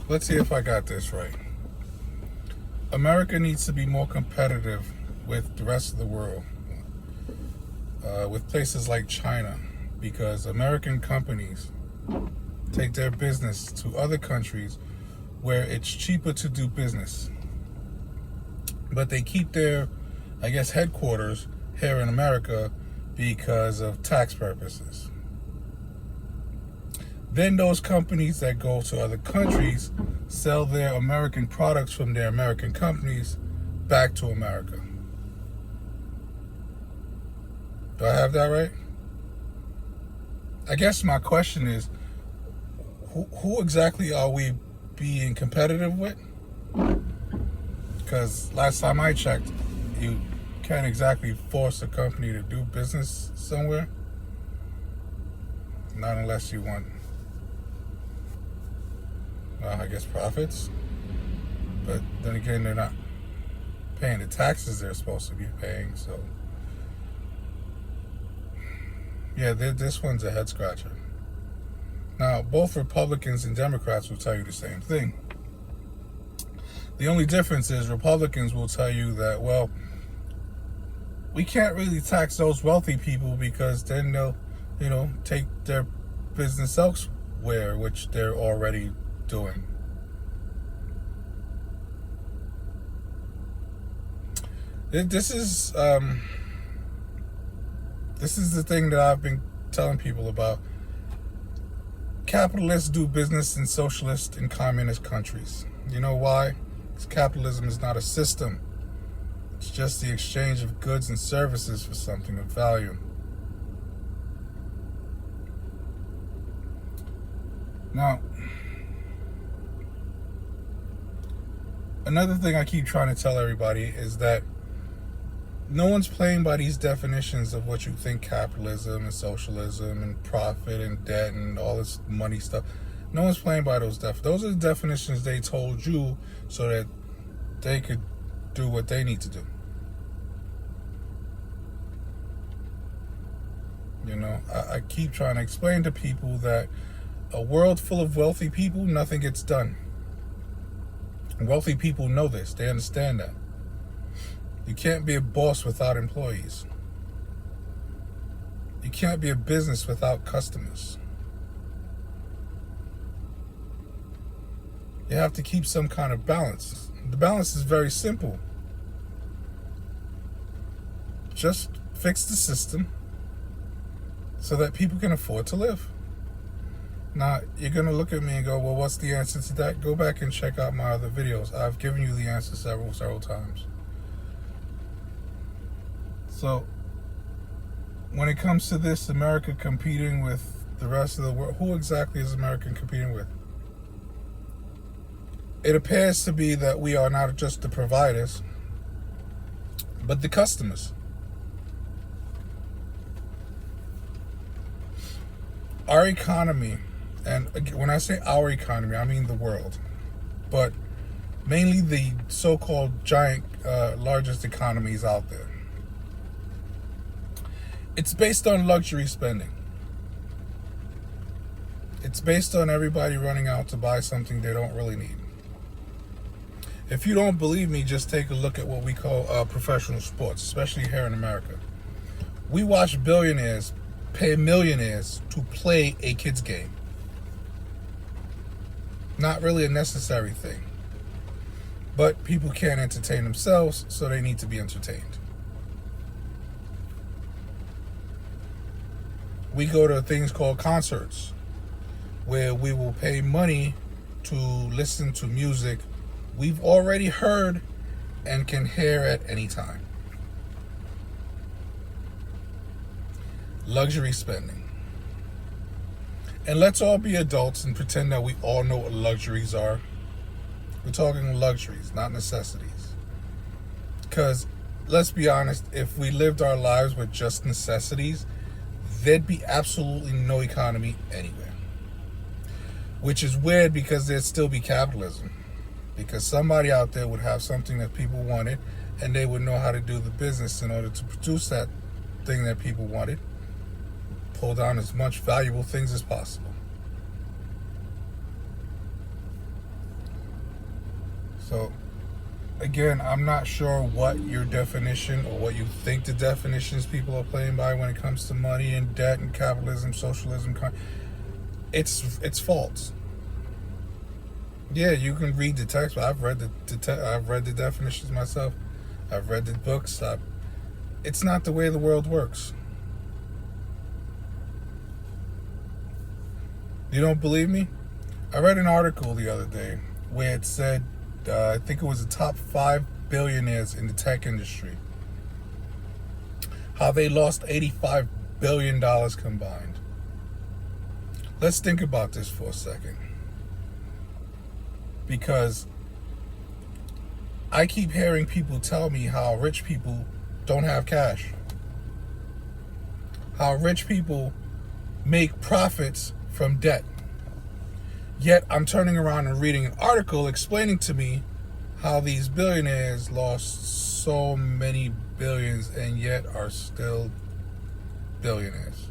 let's see if I got this right. America needs to be more competitive with the rest of the world, with places like China, because American companies take their business to other countries where it's cheaper to do business. But they keep their, I guess, headquarters here in America because of tax purposes. Then those companies that go to other countries sell their American products from their American companies back to America. Do I have that right? I guess my question is, who exactly are we being competitive with? Because last time I checked, you can't exactly force a company to do business somewhere. Not unless you want, I guess, profits. But then again, they're not paying the taxes they're supposed to be paying. So, yeah, this one's a head scratcher. Now, both Republicans and Democrats will tell you the same thing. The only difference is Republicans will tell you that, well, we can't really tax those wealthy people because then they'll, take their business elsewhere, which they're already doing. This is the thing that I've been telling people about. Capitalists do business in socialist and communist countries. You know why? Because capitalism is not a system. It's just the exchange of goods and services for something of value. Now, another thing I keep trying to tell everybody is that no one's playing by these definitions of what you think capitalism and socialism and profit and debt and all this money stuff. No one's playing by those those are the definitions they told you so that they could do what they need to do. I keep trying to explain to people that a world full of wealthy people, nothing gets done. Wealthy people know this. They understand that. You can't be a boss without employees. You can't be a business without customers. You have to keep some kind of balance. The balance is very simple. Just fix the system so that people can afford to live. Now, you're going to look at me and go, well, what's the answer to that? Go back and check out my other videos. I've given you the answer several times. So, when it comes to this, America competing with the rest of the world, who exactly is America competing with? It appears to be that we are not just the providers, but the customers. Our economy, and when I say our economy, I mean the world, but mainly the so-called giant, largest economies out there. It's based on luxury spending. It's based on everybody running out to buy something they don't really need. If you don't believe me, just take a look at what we call professional sports, especially here in America. We watch billionaires pay millionaires to play a kid's game. Not really a necessary thing. But people can't entertain themselves, so they need to be entertained. We go to things called concerts, where we will pay money to listen to music we've already heard and can hear at any time. Luxury spending. And let's all be adults and pretend that we all know what luxuries are. We're talking luxuries, not necessities. Because, let's be honest, if we lived our lives with just necessities, there'd be absolutely no economy anywhere. Which is weird because there'd still be capitalism. Because somebody out there would have something that people wanted, and they would know how to do the business in order to produce that thing that people wanted. Pull down as much valuable things as possible. So, again, I'm not sure what your definition or what you think the definitions people are playing by when it comes to money and debt and capitalism, socialism. It's false. Yeah, you can read the text, but I've read I've read the definitions myself. I've read the books. It's not the way the world works. You don't believe me? I read an article the other day where it said, I think it was the top 5 billionaires in the tech industry, how they lost $85 billion combined. Let's think about this for a second. Because I keep hearing people tell me how rich people don't have cash. How rich people make profits from debt. Yet I'm turning around and reading an article explaining to me how these billionaires lost so many billions and yet are still billionaires.